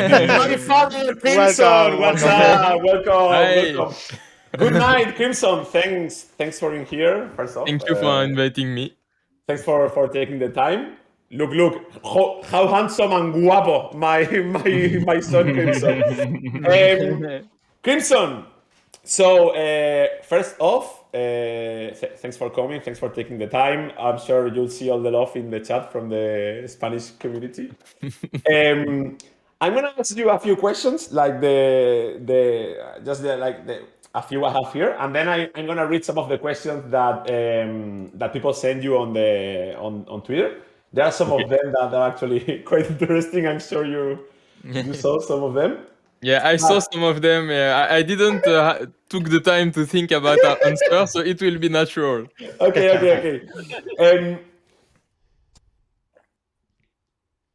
My father, Crimson. What's up? Hi. Welcome. Good night, Crimson. Thanks for being here. First off, Thank you for inviting me. thanks for taking the time. Look, how handsome and guapo my son Crimson. Crimson. So first off, thanks for coming. Thanks for taking the time. I'm sure you'll see all the love in the chat from the Spanish community. I'm gonna ask you a few questions, like a few I have here, and then I'm gonna read some of the questions that people send you on Twitter. There are some of them that are actually quite interesting. I'm sure you saw some of them. Yeah, I saw some of them. Yeah, I didn't took the time to think about our answer, so it will be natural. Okay. Um,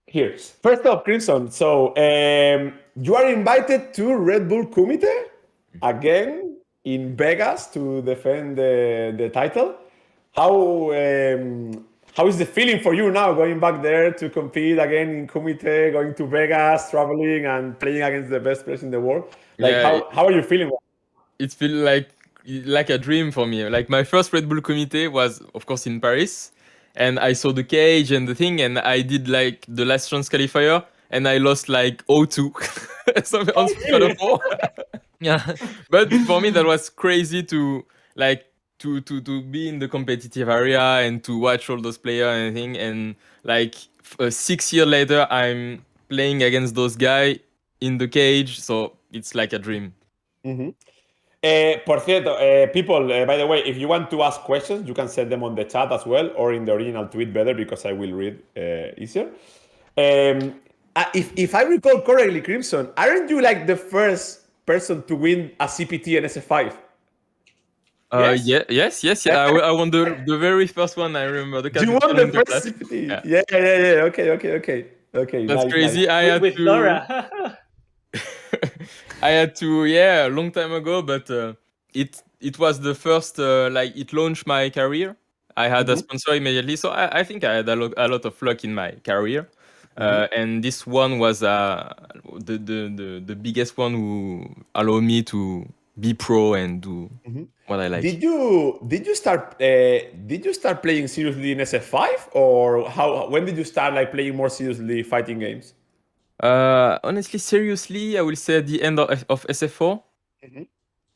Here, first off, Crimson. So you are invited to Red Bull Kumite again in Vegas to defend the title. How is the feeling for you now going back there to compete again in Kumite, going to Vegas, traveling and playing against the best players in the world? Like Yeah, how are you feeling? it feels like a dream for me. Like my first Red Bull committee was, of course, in Paris, and I saw the cage and the thing, and I did like the last chance qualifier, and I lost like 0-2 so on Speed 4. Yeah. But for me, that was crazy to like to be in the competitive area and to watch all those players and everything. And like 6 years later, I'm playing against those guys in the cage, so it's like a dream. Por cierto, people, by the way, if you want to ask questions, you can send them on the chat as well or in the original tweet better because I will read easier. If I recall correctly, Crimson, aren't you like the first person to win a CPT and SF5? Yes? Yeah, yes. I won the very first one. I remember the You won Capital the first Interclass. CPT. Yeah, Yeah. Okay, that's nice. crazy. With Laura. I had to, yeah, a long time ago, but it was the first like it launched my career. I had a sponsor immediately, so I think I had a lot of luck in my career. And this one was the biggest one who allowed me to be pro and do what I like. Did you start playing seriously in SF5 or how when did you start like playing more seriously fighting games? Honestly, seriously, I will say at the end of SF4.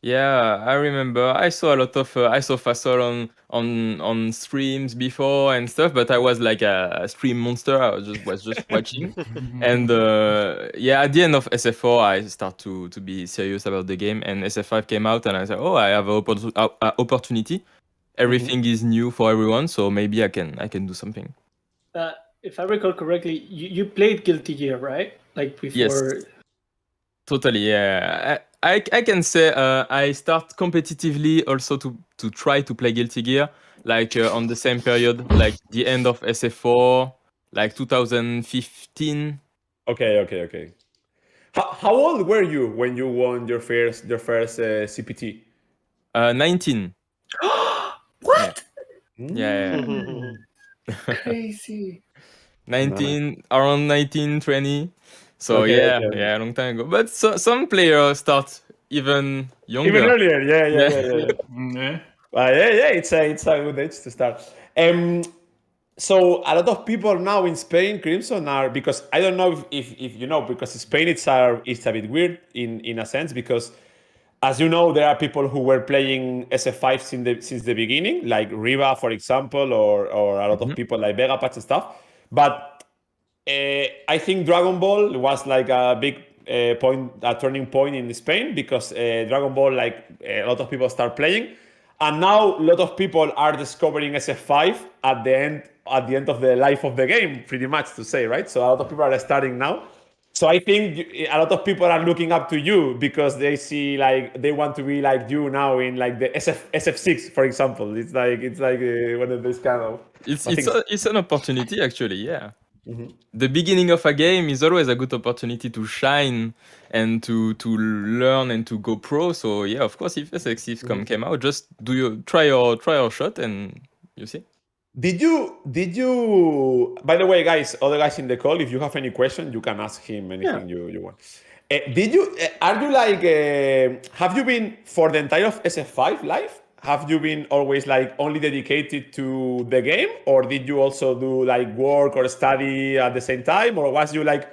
Yeah, I remember. I saw a lot of I saw Fasol on streams before and stuff, but I was like a stream monster. I was just watching, and yeah, at the end of SF4, I start to be serious about the game, and SF5 came out, and I said, oh, I have an opportunity. Everything is new for everyone, so maybe I can do something. If I recall correctly, you played Guilty Gear, right? Like Yes. before. Totally, yeah. I can say I start competitively also to try to play Guilty Gear, like on the same period, like the end of SF4, like 2015. Okay. How old were you when you won your first CPT? 19. What? Yeah. Crazy. 19, around 19, 20. So Okay. yeah, a long time ago. But some players start even Even younger. earlier, yeah. Yeah. Yeah. Yeah. It's a good age to start. So a lot of people now in Spain, Crimson, are because I don't know if you know because Spain it's a bit weird in a sense because as you know there are people who were playing SF5 since the beginning, like Riva, for example, or a lot of Mhm. people like Vegapatch and stuff. But I think Dragon Ball was like a big a turning point in Spain because Dragon Ball, like a lot of people start playing, and now a lot of people are discovering SF5 at the end of the life of the game, pretty much to say, right? So a lot of people are starting now. So I think a lot of people are looking up to you because they see like they want to be like you now in like the SF6, for example. It's like one of these kind of It's I it's think. a, it's an opportunity actually, yeah. The beginning of a game is always a good opportunity to shine and to learn and to go pro. So yeah, of course, if SX came out, just try your shot and you see. Did you? By the way, guys, other guys in the call, if you have any question, you can ask him anything you want. Did you? Are you like? Have you been for the entire of SF5 live? Have you been always like only dedicated to the game, or did you also do like work or study at the same time, or was you like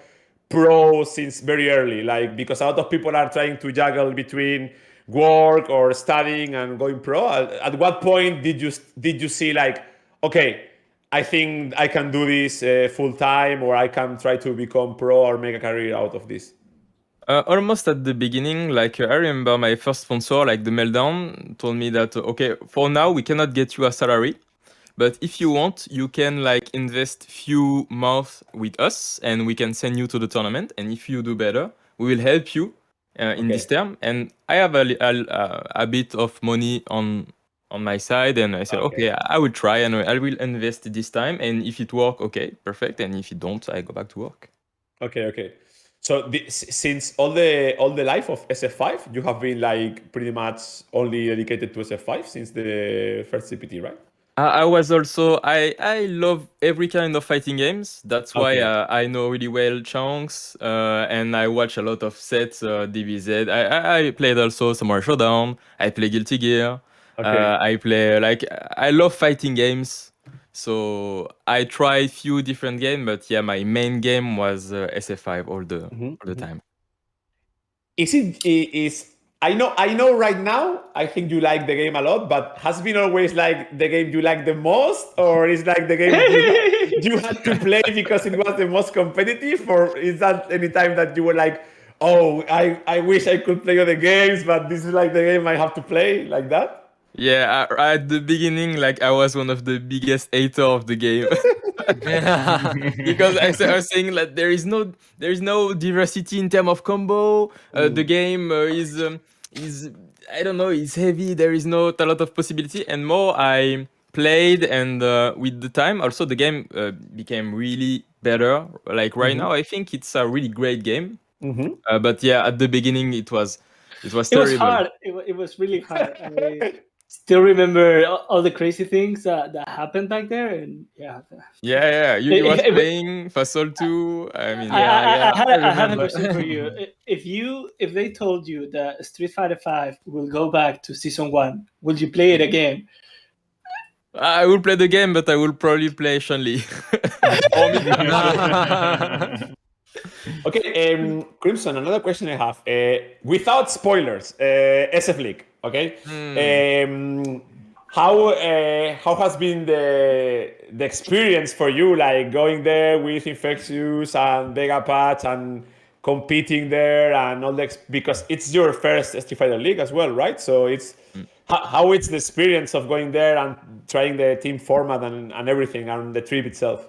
pro since very early? Like because a lot of people are trying to juggle between work or studying and going pro. At what point did you see like, okay, I think I can do this full time, or I can try to become pro or make a career out of this? Almost at the beginning, like I remember my first sponsor, like the Meltdown, told me that okay, for now we cannot get you a salary, but if you want, you can like invest few months with us, and we can send you to the tournament. And if you do better, we will help you in this Okay. term. And I have a bit of money on my side, and I said, Okay. okay, I will try and I will invest this time. And if it work, okay, perfect. And if it don't, I go back to work. Okay. So since all the life of SF5, you have been like pretty much only dedicated to SF5 since the first CPT, right? I was also I love every kind of fighting games. That's why Okay. I know really well chunks, and I watch a lot of sets, DBZ. I played also some more Showdown. I play Guilty Gear. Okay. I play like I love fighting games. So I try few different games, but yeah, my main game was SF5 all the time. Is it is I know right now I think you like the game a lot, but has been always like the game you like the most, or is like the game you had to play because it was the most competitive, or is that any time that you were like, oh, I wish I could play other games, but this is like the game I have to play like that? Yeah, at the beginning, like I was one of the biggest hater of the game. Because I was saying that there is no diversity in terms of combo. The game is I don't know, is heavy. There is not a lot of possibility, and more I played, and with the time also the game became really better. Like right now, I think it's a really great game. But yeah, at the beginning it was It was terrible. hard. It was really hard. I still remember all the crazy things that happened back there, and yeah. Yeah. You If, was if, playing Fasol 2. I mean, I, yeah. I, I, Yeah, had I a, I had a remember. question for you. If they told you that Street Fighter V will go back to season 1, would you play it again? I will play the game, but I will probably play Chun-Li. Or Mikasa. Okay, Crimson, another question I have. Without spoilers, SF League, okay? How has been the experience for you, like going there with Infectious and Vega Patch and competing there and all because it's your first Street Fighter League as well, right? So it's how it's the experience of going there and trying the team format and everything and the trip itself.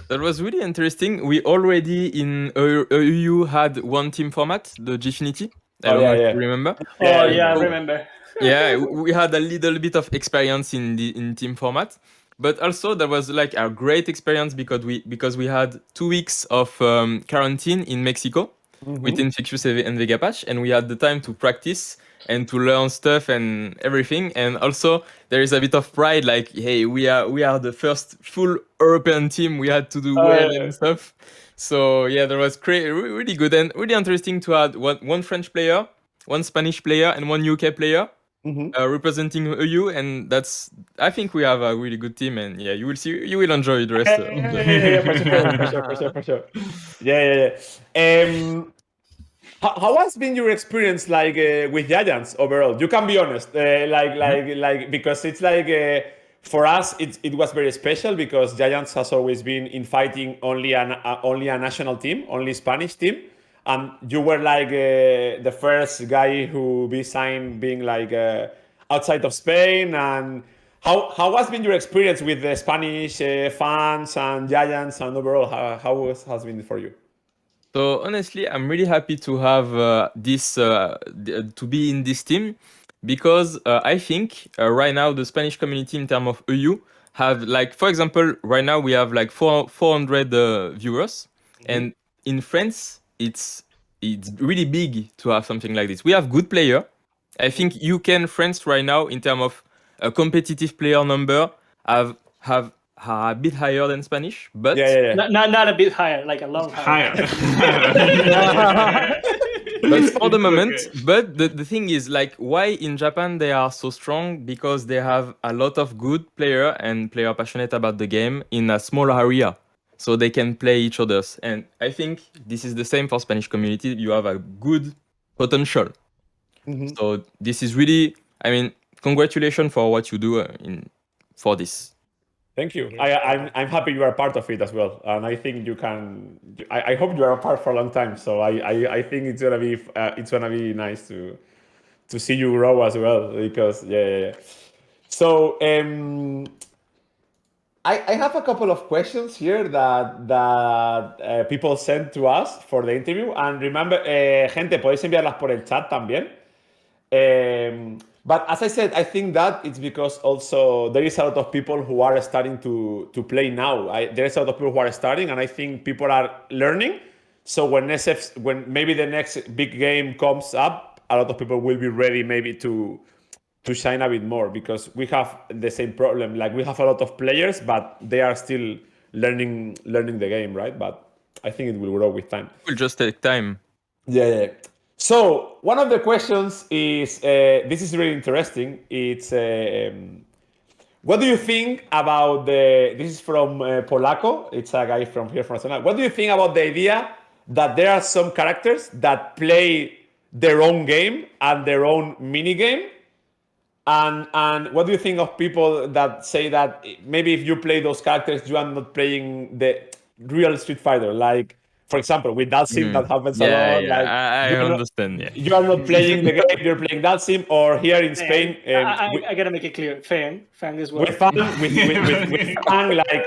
That was really interesting. We already in EU had one team format, the Gfinity. I Oh don't know yeah, if yeah. you remember. Oh Yeah, yeah, I So remember. yeah, we had a little bit of experience in team format, but also that was like a great experience because we had 2 weeks of quarantine in Mexico with Infectious and Vega Patch, and we had the time to practice and to learn stuff and everything. And also there is a bit of pride, like hey, we are the first full European team. We had to do Oh, well yeah. and stuff. So yeah, that was really good and really interesting to have one French player, one Spanish player, and one UK player representing EU, and that's I think we have a really good team, and yeah, you will enjoy the rest of the. Yeah, for sure. Yeah. How has been your experience like with Giants overall? You can be honest, like because it's like for us it was very special because Giants has always been in fighting only a national team, only Spanish team, and you were like the first guy who be signed being like outside of Spain. And how has been your experience with the Spanish fans and Giants and overall has been for you? So honestly, I'm really happy to have to be in this team because I think right now the Spanish community in terms of EU have like, for example, right now we have like 400 viewers, and in France it's really big to have something like this. We have good player. I think UK and France right now in terms of a competitive player number have a bit higher than Spanish, but Yeah. Not a bit higher, like a long higher. but for the It's moment. okay. But the thing is, like, why in Japan they are so strong? Because they have a lot of good player and player passionate about the game in a small area, so they can play each others. And I think this is the same for Spanish community. You have a good potential. So this is really, I mean, congratulations for what you do for this. Thank you. I'm happy you are part of it as well, and I think you can. I hope you are a part for a long time. So I think it's gonna be nice to see you grow as well, because yeah. So I have a couple of questions here that people sent to us for the interview, and remember, gente, podéis enviarlas por el chat también. But as I said, I think that it's because also there is a lot of people who are starting to play now. There is a lot of people who are starting, and I think people are learning. So when maybe the next big game comes up, a lot of people will be ready maybe to shine a bit more, because we have the same problem. Like, we have a lot of players, but they are still learning the game, right? But I think it will grow with time. It will just take time. Yeah. So one of the questions is, this is really interesting. It's what do you think about this is from Polaco. It's a guy from here from Barcelona. What do you think about the idea that there are some characters that play their own game and their own mini game? And what do you think of people that say that maybe if you play those characters, you are not playing the real Street Fighter? Like, for example, with Dalsim, that happens a lot. Yeah, Like, I understand. Yeah. you are not playing the game, you're playing Dalsim, or here in Spain, I gotta make it clear. Fang as well. with Fang, like,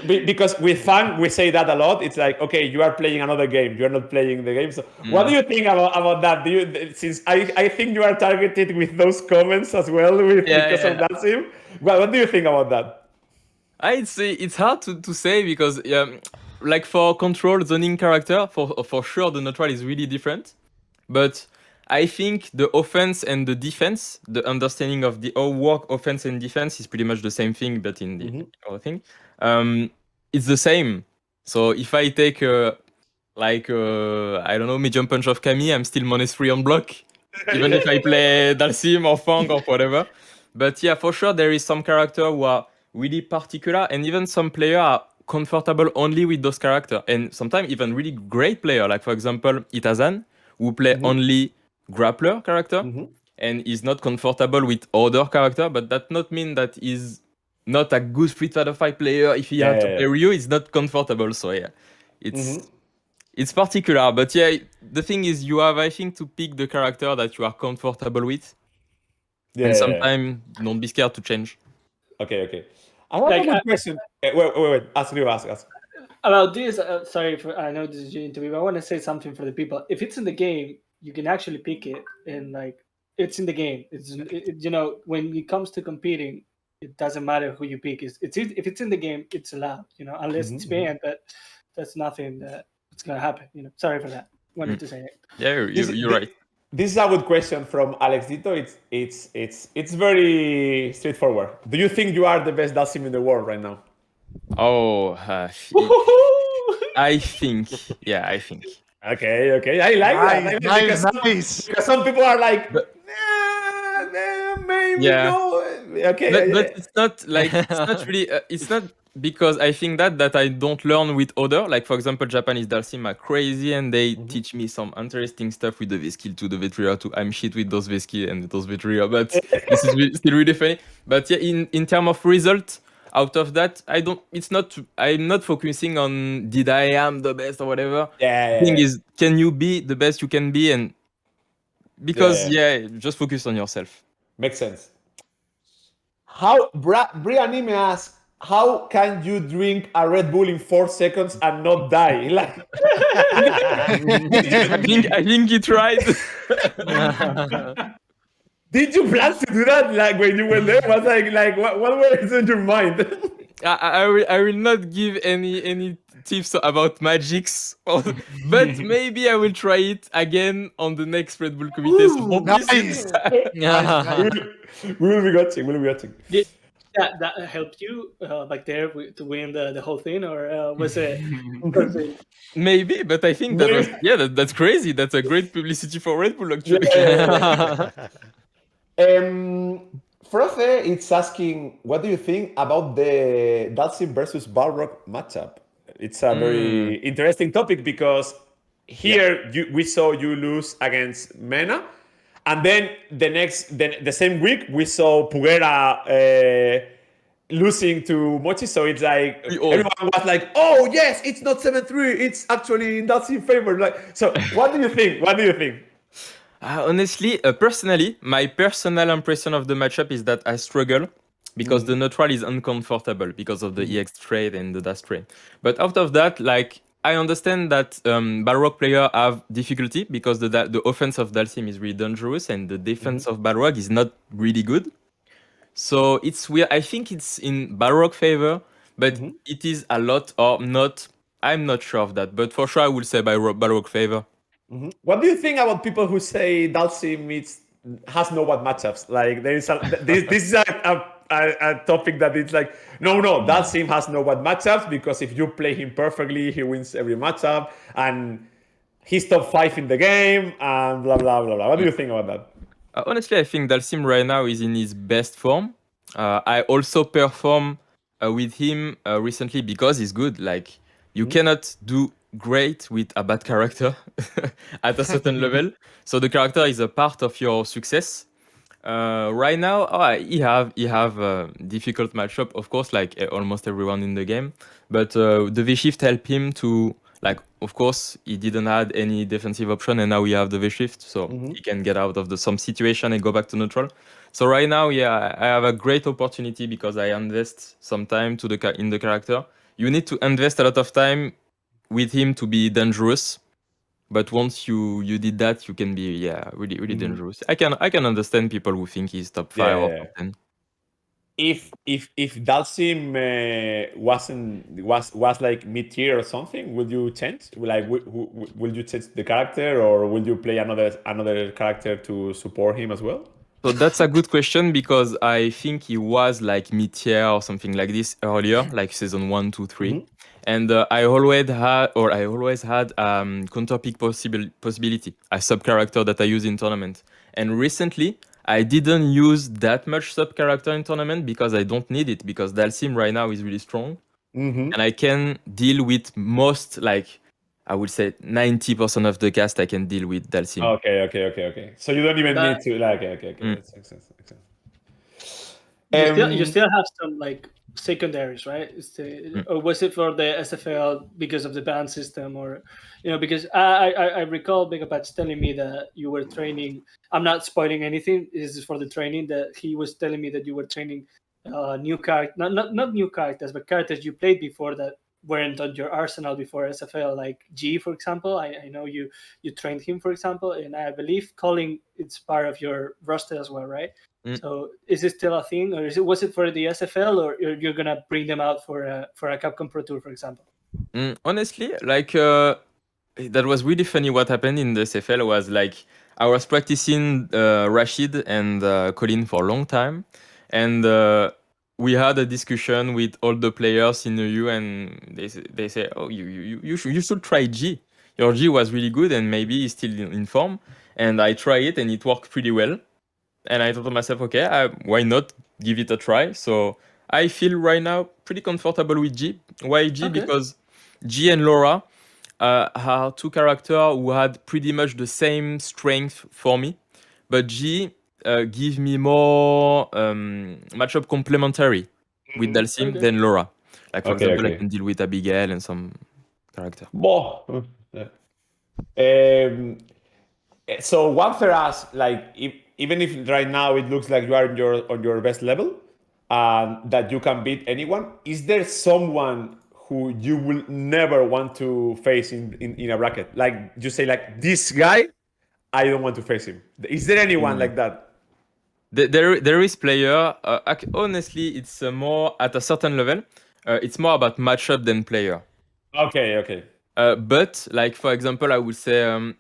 because with Fang we say that a lot. It's like, okay, you are playing another game, you are not playing the game. So what do you think about that? Do you, since I think you are targeted with those comments as well because of Dalsim? Well, what do you think about that? I'd say it's hard to say because like for control zoning character, for sure the neutral is really different. But I think the offense and the defense, the understanding of the how work offense and defense is pretty much the same thing, but in the other thing, it's the same. So if I take I don't know, medium punch of Kami, I'm still -3 on block, even if I play Dalsim or Fang or whatever. But yeah, for sure there is some character who are really particular, and even some players are comfortable only with those characters, and sometimes even really great player, like for example Itazan, who play only grappler character and is not comfortable with other character, but that not mean that he's not a good Street Fighter 5 player. If he had to play Ryu, he's not comfortable. So yeah, it's particular. But yeah, the thing is, you have, I think, to pick the character that you are comfortable with, and sometimes don't be scared to change. Okay. I have a good question. Wait. Ask. About this, sorry, I know this is your interview, but I want to say something for the people. If it's in the game, you can actually pick it, and like, it's in the game. When it comes to competing, it doesn't matter who you pick. If it's in the game, it's allowed. Unless it's banned, but that's nothing that's gonna happen. Sorry for that. Wanted to say it. Yeah, you're right. This is a good question from Alex Dito. It's very straightforward. Do you think you are the best Dalsim in the world right now? Oh, I think. Yeah, I think. Okay. I like that. Nice. Because some people are like, maybe no. Okay. But it's not like, it's not really. It's not because I think that I don't learn with other. Like for example, Japanese Dalsim are crazy, and they teach me some interesting stuff with the V-skill to the Vetria too. I'm shit with those V-skill and those Vetria, but this is still really funny. But yeah, in terms of result, out of that, I'm not focusing on did I am the best or whatever. Yeah. The thing is, can you be the best you can be? And because just focus on yourself. Makes sense. How Brianime asks, how can you drink a Red Bull in 4 seconds and not die? Like, I think you tried. Did you plan to do that? Like when you went there, was like what was in your mind? I will not give any tips about magics, but maybe I will try it again on the next Red Bull Comité. Nice. We will be watching. that helped you back there to win the whole thing, or was it something? Maybe, but I think that was that's crazy. That's a great publicity for Red Bull, actually. Froze it's asking, what do you think about the Dalsim versus Balrog matchup? It's a very interesting topic because here we saw you lose against Mena, and then the same week we saw Pugera losing to Mochi. So it's like everyone was like, "Oh yes, it's not 7-3. It's actually in Dalsim favor." Like, so what do you think? What do you think? Honestly, personally, my personal impression of the matchup is that I struggle because the neutral is uncomfortable because of the EX trade and the dash trade. But out of that, like I understand that Balrog player have difficulty because the offense of Dalsim is really dangerous and the defense of Balrog is not really good. So it's weird. I think it's in Balrog favor, but it is a lot or not. I'm not sure of that, but for sure I will say Balrog favor. What do you think about people who say Dalsim has no bad matchups? Like there is this is a topic that it's like no Dalsim has no bad matchups because if you play him perfectly, he wins every matchup and he's top 5 in the game and blah blah blah blah. What do you think about that? Honestly, I think Dalsim right now is in his best form. I also perform with him recently because he's good. Like you cannot do great with a bad character at a certain level. So the character is a part of your success. Right now, he have a difficult matchup, of course, like almost everyone in the game. But the V shift helped him to like. Of course, he didn't have any defensive option, and now we have the V shift, so he can get out of some situation and go back to neutral. So right now, yeah, I have a great opportunity because I invest some time in the character. You need to invest a lot of time with him to be dangerous. But once you did that, you can be really dangerous. I can understand people who think he's top 5 or Yeah. top 10. If Dalsim was like mid tier or something, would you change? Like, will you change the character, or will you play another character to support him as well? So that's a good question because I think he was like mid tier or something like this earlier, like season 1, 2, 3. And I always had counter pick possibility, a sub character that I use in tournament. And recently, I didn't use that much sub character in tournament because I don't need it because Dalsim right now is really strong. And I can deal with most, like I would say 90% of the cast I can deal with Dalsim. Okay. So you don't even need to like. Okay. That makes sense. You still have some like secondaries, right? Or was it for the SFL because of the ban system, or because I recall Big Patch telling me that you were training. I'm not spoiling anything. This is for the training that he was telling me that you were training new characters, not new characters, but characters you played before that weren't on your arsenal before SFL, like G, for example. I know you trained him, for example, and I believe calling it's part of your roster as well, right? So is it still a thing, or was it for the SFL, or you're gonna bring them out for a Capcom Pro Tour, for example? Honestly, like that was really funny. What happened in the SFL was like I was practicing Rashid and Colin for a long time, and we had a discussion with all the players in the U, and they say, "Oh, you should try G. Your G was really good, and maybe he's still in form." And I tried it, and it worked pretty well. And I thought to myself, okay, why not give it a try? So I feel right now pretty comfortable with G. Why G? Okay. Because G and Laura are two characters who had pretty much the same strength for me, but G give me more matchup complementary with Dalsim than Laura. Like for example, I Okay. can deal with Abigail and some character. Boh. Um, so one for us, like even if right now it looks like you are on your best level, that you can beat anyone, is there someone who you will never want to face in a bracket? Like you say, like this guy, I don't want to face him. Is there anyone like that? There is player. Honestly, it's more at a certain level. It's more about matchup than player. Okay. But like for example, I would say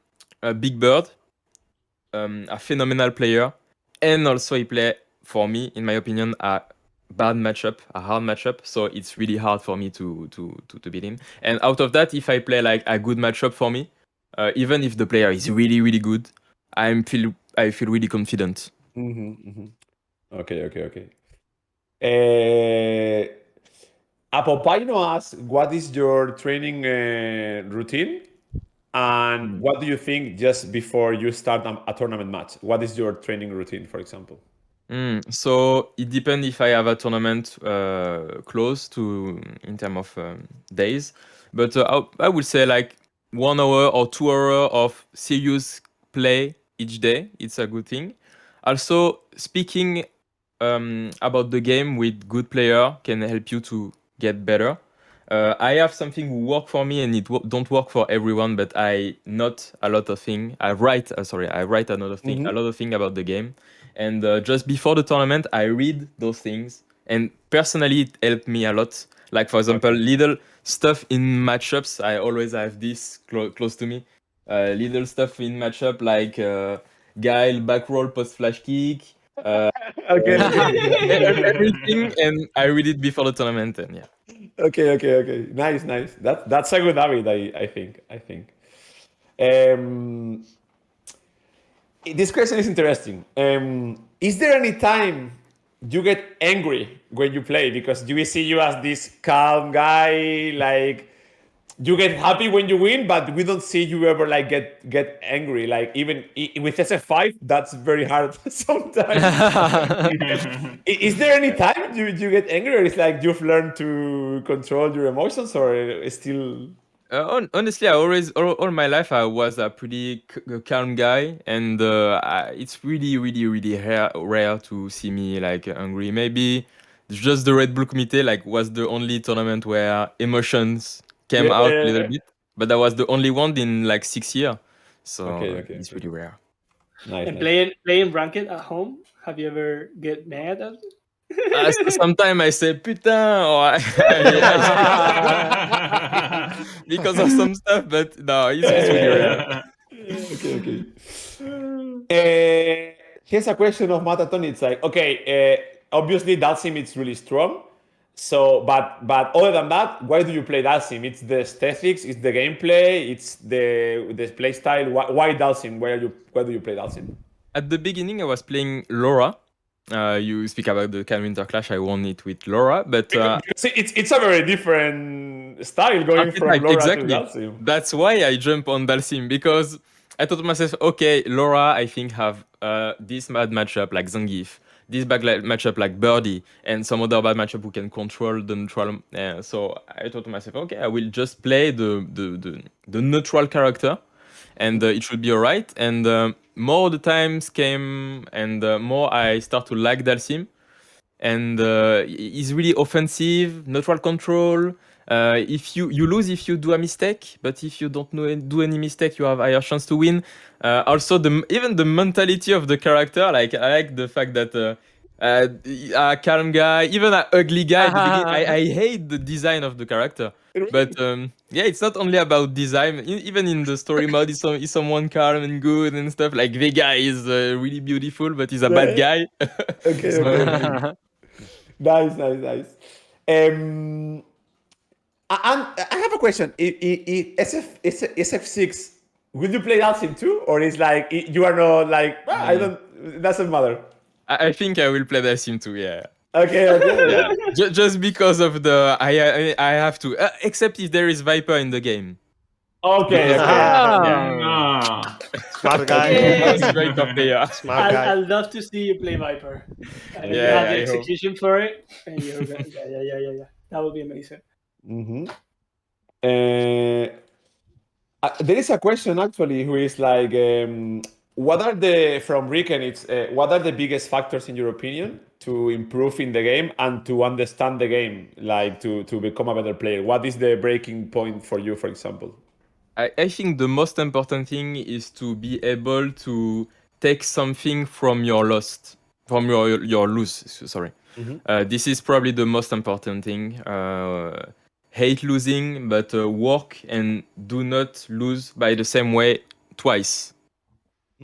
Big Bird, a phenomenal player, and also he play for me, in my opinion, a bad matchup, a hard matchup, so it's really hard for me to beat him. And out of that, if I play like a good matchup for me, even if the player is really really good, I feel really confident. Okay. Apopino asks, what is your training routine? And what do you think just before you start a tournament match? What is your training routine, for example? So it depends if I have a tournament close to in terms of days, but I would say like 1 hour or 2 hour of serious play each day. It's a good thing. Also, speaking about the game with good player can help you to get better. I have something who work for me and it don't work for everyone, but I note a lot of thing. I write another thing, a lot of thing about the game. And just before the tournament, I read those things, and personally, it helped me a lot. Like for example, little stuff in matchups. I always have this close to me. Little stuff in matchup like Guile back roll post flash kick. Everything, and I read it before the tournament, and yeah. Okay. Nice. That's a good habit, I think. Um, this question is interesting. Is there any time you get angry when you play? Because we see you as this calm guy, like you get happy when you win, but we don't see you ever like get angry. Like even with SF5, that's very hard sometimes. Is there any time you get angry, or it's like you've learned to control your emotions, or it's still? Honestly, I always all my life I was a pretty calm guy, and it's really, really, really rare to see me like angry. Maybe just the Red Bull Comité like was the only tournament where emotions came out a little bit, but that was the only one in like 6 years, so it's really rare. Nice. And playing ranked at home, have you ever get mad at it? Sometimes I say putain or I speak because of some stuff, but no, it's really rare. Okay. Here's a question of Mataton. It's like, obviously Dalsim is really strong. So, but other than that, why do you play Dalsim? It's the aesthetics, it's the gameplay, it's the play style. Why Dalsim? Why do you play Dalsim? At the beginning, I was playing Laura. You speak about the Can Winter Clash. I won it with Laura, but Because it's a very different style going from archetype, Laura to exactly. Dalsim. That's why I jump on Dalsim, because I thought to myself, okay, Laura, I think have this bad matchup like Zangief, this bad matchup like Birdie, and some other bad matchup who can control the neutral. So I thought to myself, okay, I will just play the neutral character, and it should be alright. And more the times came, and more I start to like Dalsim, and he's really offensive, neutral control. If you lose if you do a mistake, but if you don't do any mistake, you have higher chance to win. Also, even the mentality of the character, like I like the fact that a calm guy, even an ugly guy at the beginning. I hate the design of the character, but yeah, it's not only about design. Even in the story mode, he's someone calm and good and stuff. Like Vega is really beautiful, but he's a bad guy. Okay. Nice. Um, and I have a question. SF6, will you play Dalsim too, or is like you are not like I don't? It doesn't matter. I think I will play the sim too. Yeah. Okay. Yeah. Just because of the I have to, except if there is Viper in the game. Okay. Smart guy. I'm a Viper player. Smart guy. I'd love to see you play Viper. And if you Yeah, have the I hope. execution for it, and you're yeah. That would be amazing. There is a question actually who is like, what are the from Riken? It's what are the biggest factors in your opinion to improve in the game and to understand the game, like to become a better player? What is the breaking point for you, for example? I think the most important thing is to be able to take something from your lost, from your lose. Sorry, this is probably the most important thing. Hate losing, but work and do not lose by the same way twice.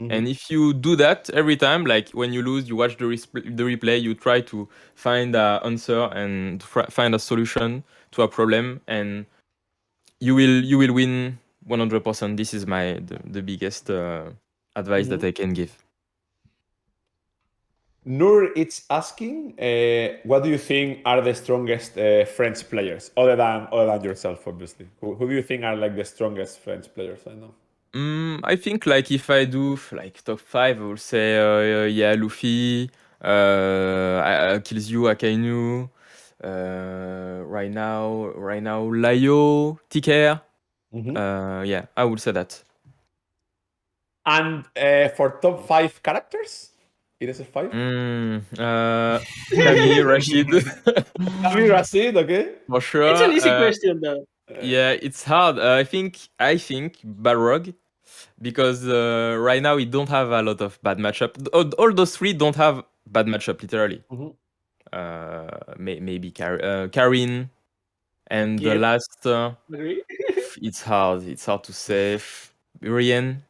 And if you do that every time, like when you lose, you watch the replay, you try to find an answer and find a solution to a problem, and you will win 100%. This is the biggest advice that I can give. Nur, it's asking, what do you think are the strongest French players, other than yourself, obviously? Who do you think are like the strongest French players right now? I think like if I do like top 5, I will say yeah, Luffy, Kills You, Akainu, right now Layo, TKR. Yeah, I would say that. And for top 5 characters, it is a 5. Camille, Rashid. Camille, Rashid, okay. For sure. It's an easy question though. Yeah, it's hard. I think Balrog, because right now we don't have a lot of bad matchup. All those 3 don't have bad matchup, literally. Maybe Karin, and the last. Agree? It's hard. It's hard to say. Rian.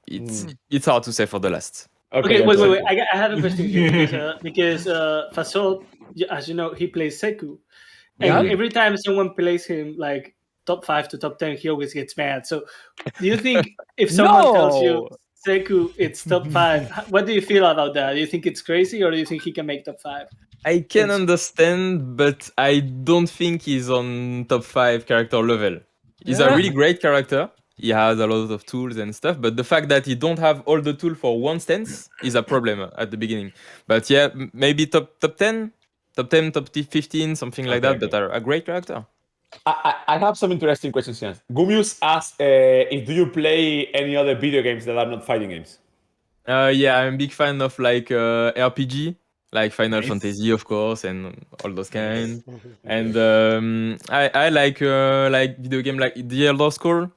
It's hard to say for the last. Okay, wait. I have a question here because Fasol, as you know, he plays Seku, and every time someone plays him like top 5 to top 10, he always gets mad. So, do you think if someone tells you Seku it's top 5, what do you feel about that? Do you think it's crazy, or do you think he can make top 5? I can understand, but I don't think he's on top 5 character level. He's a really great character. He has a lot of tools and stuff, but the fact that he don't have all the tools for one stance is a problem at the beginning. But yeah, maybe top 10, top 15, something like that. But are a great character. I have some interesting questions here. Gumius asks, if do you play any other video games that are not fighting games? Yeah, I'm a big fan of like RPG, like Final Fantasy, of course, and all those kind. And I like video game like The Elder Scrolls,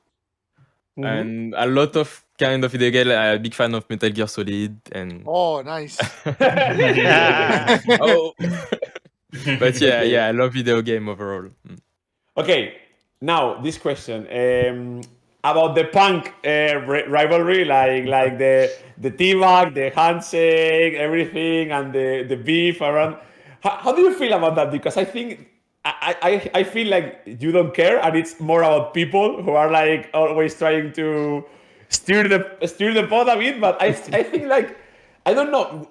and a lot of kind of video game. I'm a big fan of Metal Gear Solid and. Oh, nice. Oh. But yeah, I love video game overall. Okay, now this question about the punk rivalry, like the teabag, the handshake, everything, and the beef around. How do you feel about that? Because I think I feel like you don't care, and it's more about people who are like always trying to steer the pot a bit. But I think like I don't know.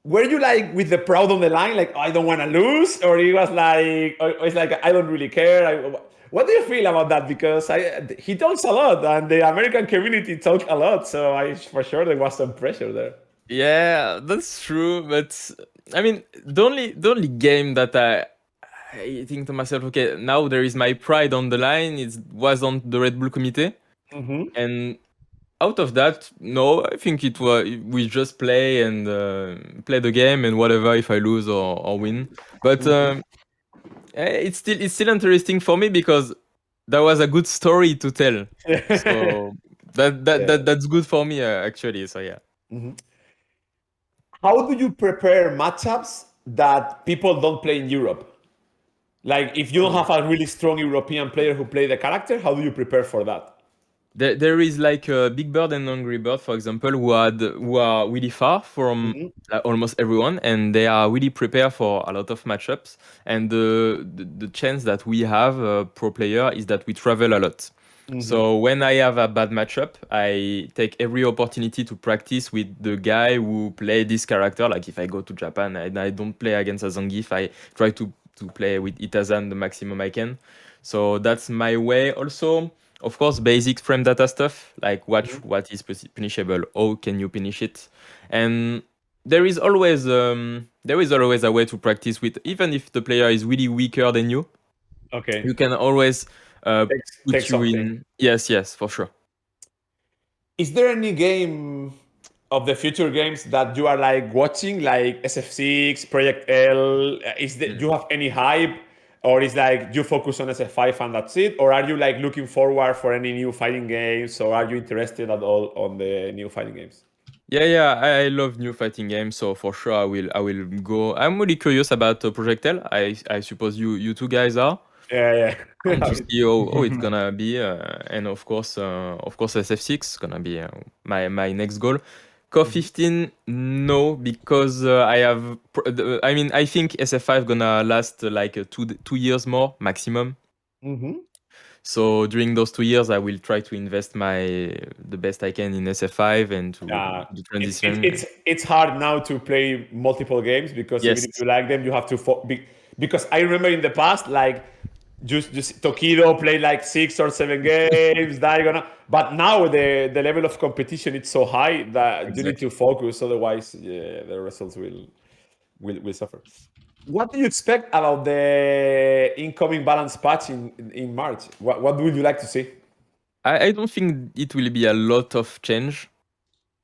Were you like with the proud on the line, like, oh, I don't want to lose, or it was like, or it's like I don't really care? What do you feel about that? Because he talks a lot, and the American community talks a lot, so for sure there was some pressure there. Yeah, that's true. But I mean, the only game that I think to myself, okay, now there is my pride on the line. It was on the Red Bull Committee, and out of that, no, I think it was we just play and play the game and whatever if I lose or win. But it's still interesting for me because that was a good story to tell. So that's good for me actually. So yeah. How do you prepare matchups that people don't play in Europe? Like if you don't have a really strong European player who play the character, how do you prepare for that? There is like Big Bird and Angry Bird, for example, who are really far from almost everyone, and they are really prepared for a lot of matchups. And the chance that we have pro player is that we travel a lot. So when I have a bad matchup, I take every opportunity to practice with the guy who play this character. Like if I go to Japan and I don't play against a Zangief, I try to play with Itazan the maximum I can. So that's my way. Also, of course, basic frame data stuff, like what is punishable, how can you punish it, and there is always a way to practice with, even if the player is really weaker than you. Okay, you can always put you something. in. Yes, for sure. Is there any game of the future games that you are like watching, like SF6, Project L? You have any hype? Or is like you focus on SF5 and that's it? Or are you like looking forward for any new fighting games? Or are you interested at all on the new fighting games? Yeah, I love new fighting games, so for sure I will go. I'm really curious about Project L. I suppose you two guys are. Yeah. To see how it's gonna be, and of course SF6 gonna be my next goal. Core 15, no, because I mean, I think SF5 gonna last like 2 years more maximum. So during those 2 years, I will try to invest the best I can in SF5 and to the transition. It's hard now to play multiple games because even Yes. if you like them, you have to because I remember in the past, like just Tokido played like 6 or 7 games, Diagonal, but now the level of competition is so high that you need to focus, otherwise the results will suffer. What do you expect about the incoming balance patch in March? What would you like to see? I don't think it will be a lot of change.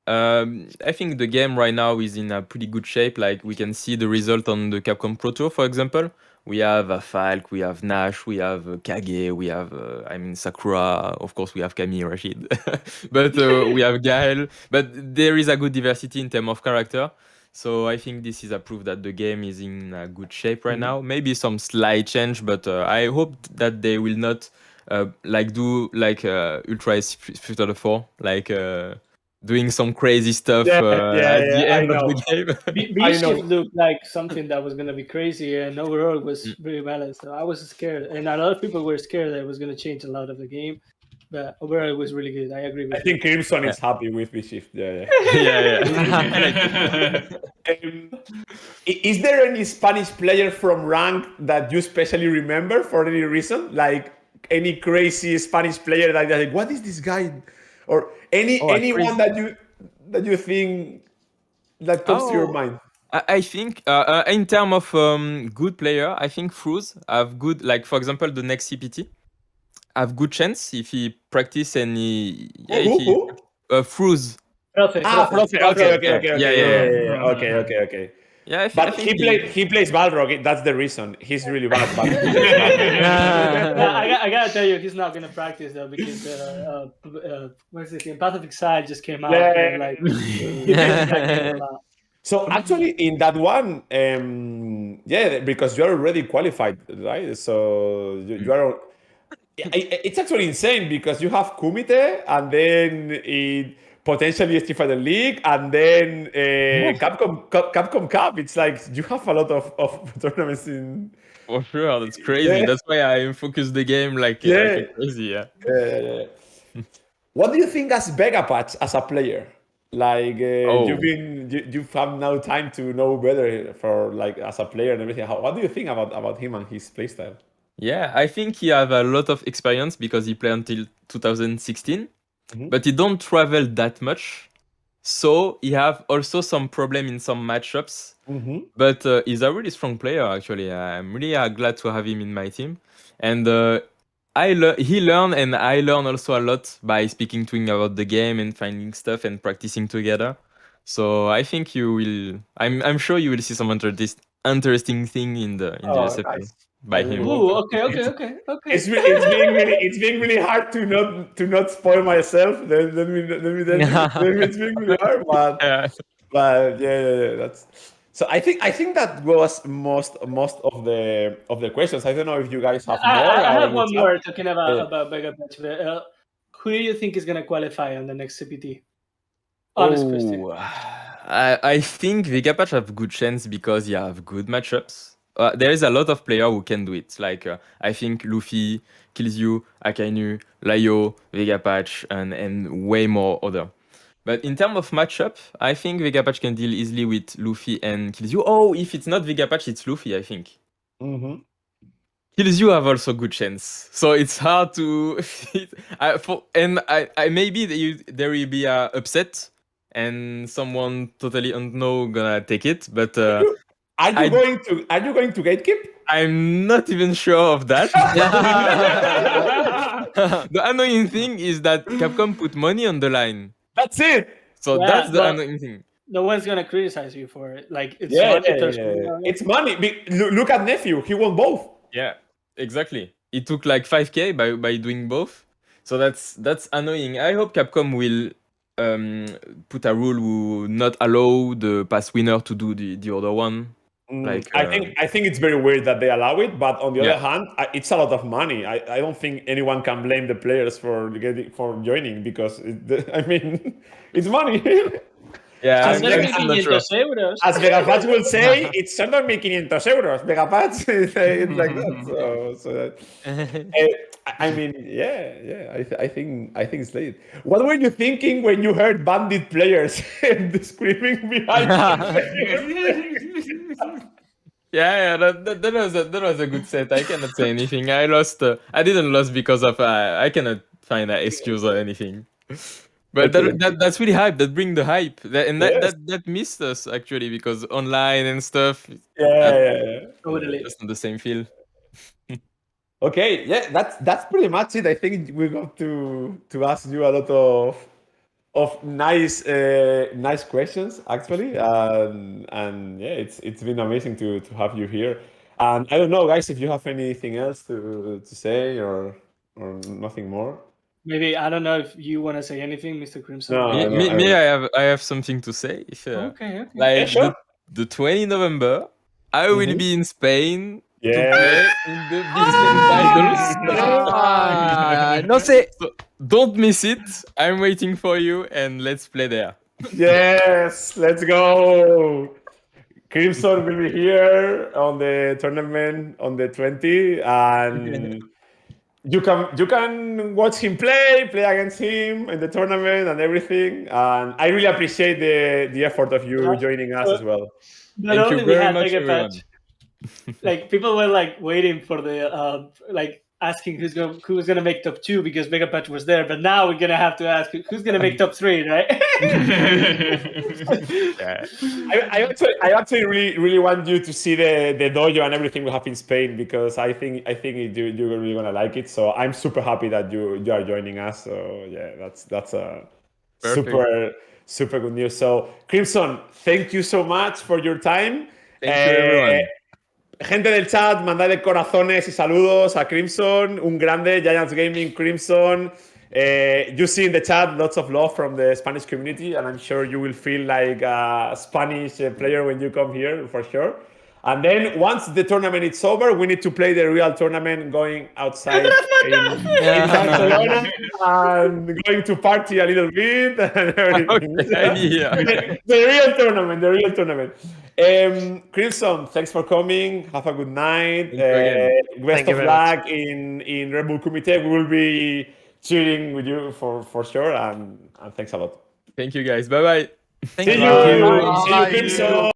I think the game right now is in a pretty good shape. Like we can see the result on the Capcom Pro Tour, for example. We have Falk, we have Nash, we have Kage, we have I mean Sakura. Of course, we have Kami Rashid, but we have Gael. But there is a good diversity in terms of character. So I think this is a proof that the game is in a good shape right now. Maybe some slight change, but I hope that they will not like do like Ultra 4, like. Doing some crazy stuff at the I end of know. the game. B shift looked like something that was gonna be crazy, and overall was pretty balanced. So I was scared, and a lot of people were scared that it was gonna change a lot of the game. But overall, it was really good. I agree with I think Crimson is happy with the shift. Yeah. I like it. Is there any Spanish player from rank that you especially remember for any reason? Like any crazy Spanish player that you're like, what is this guy? Or anyone that you think that comes to your mind? I think in terms of good player, I think Fruz have good, like for example, the next CPT have good chance if he practice and Who? Fruz. Profe. Okay. Yeah, I But think he plays Balrog. That's the reason. He's really bad, but he plays Balrog. I gotta tell you, he's not gonna practice though because what's it? Path of Exile just came out. And, like, So actually, in that one, because you're already qualified, right? So you are. It's actually insane because you have Kumite and then potentially Street Fighter League and then Capcom Cup. It's like you have a lot of tournaments in. For sure, that's crazy. Yeah. That's why I focus the game like crazy. Yeah. What do you think as Vega Patch as a player? Like you've had now time to know better for like as a player and everything. What do you think about him and his playstyle? Yeah, I think he have a lot of experience because he played until 2016, but he don't travel that much. So he have also some problem in some matchups. But he's a really strong player actually. I'm really glad to have him in my team. And he learned and I learn also a lot by speaking to him about the game and finding stuff and practicing together. So I think you will. I'm sure you will see some interesting thing in the SFA by him. Ooh, okay. It's being really hard to not spoil myself. Let me tell you. It's being really hard, but yeah. That's so. I think that was most of the questions. I don't know if you guys have more. I have one more talking about Vega Patch. Who do you think is gonna qualify on the next CPT? Honest question. I think Vega Patch have good chance because you have good matchups. There is a lot of player who can do it. Like I think Luffy, Killzyu, Akainu, Layo, Vega Patch, and way more other. But in terms of matchup, I think Vega Patch can deal easily with Luffy and Killzyu. Oh, if it's not Vega Patch, it's Luffy, I think. Killzyu have also good chance, so it's hard to. I maybe there will be a upset and someone totally unknown gonna take it, but are you going to gatekeep? I'm not even sure of that. The annoying thing is that Capcom put money on the line. That's it. So that's the annoying thing. No one's gonna criticize you for it. Like it's It's money. Look at Nephew. He won both. Yeah, exactly. It took like 5K by doing both. So that's annoying. I hope Capcom will put a rule who not allow the past winner to do the other one. Like, I think it's very weird that they allow it, but on the other hand, it's a lot of money. I don't think anyone can blame the players for joining because I mean it's money. yeah, Just As send Vega- me I'm not sure. 500 euros. as Vegapatch will say, it's send me 500 euros. Vegapatch, it's like that. So I mean, yeah. I think it's late. What were you thinking when you heard bandit players screaming behind you? Yeah, that was a good set. I cannot say anything. I lost. I didn't lose because of. I cannot find an excuse or anything. But Okay. that's really hype. That bring the hype. Yes. That missed us actually because online and stuff. Yeah. Totally. Just not the same feel. Okay, yeah, that's pretty much it. I think we got to ask you a lot of nice questions actually, and yeah, it's been amazing to have you here. And I don't know, guys, if you have anything else to say or nothing more. Maybe I don't know if you want to say anything, Mr. Crimson. No, no, Me, I have something to say. If, Okay. yeah, like sure. the 20 November, I will be in Spain to Yeah. play in the Big Ten titles. No sé. So don't miss it. I'm waiting for you, and let's play there. Yes, let's go. Crimson will be here on the tournament on the 20, and you can watch him play against him in the tournament and everything. And I really appreciate the effort of you joining us as well. Not Thank you only we very had much, Mega everyone. Patch, like people were like waiting for the like asking who was gonna make top 2 because Mega Patch was there, but now we're gonna have to ask who's gonna make top 3, right? Yeah. I actually really want you to see the dojo and everything we have in Spain because I think you're really gonna like it. So I'm super happy that you are joining us. So yeah, that's a Perfect. super good news. So Crimson, thank you so much for your time. Thank you, everyone. Gente del chat, mandadle corazones y saludos a Crimson, un grande, Giants Gaming Crimson. You see in the chat lots of love from the Spanish community, and I'm sure you will feel like a Spanish player when you come here, for sure. And then once the tournament is over, we need to play the real tournament going outside in Barcelona and going to party a little bit and everything. Okay, The real tournament. Crimson, thanks for coming. Have a good night. Thank you again. Best Thank you of very luck in Red Bull Kumite. We will be cheering with you for sure. And thanks a lot. Thank you, guys. Bye bye. Thank See you. you, Bye. Crimson.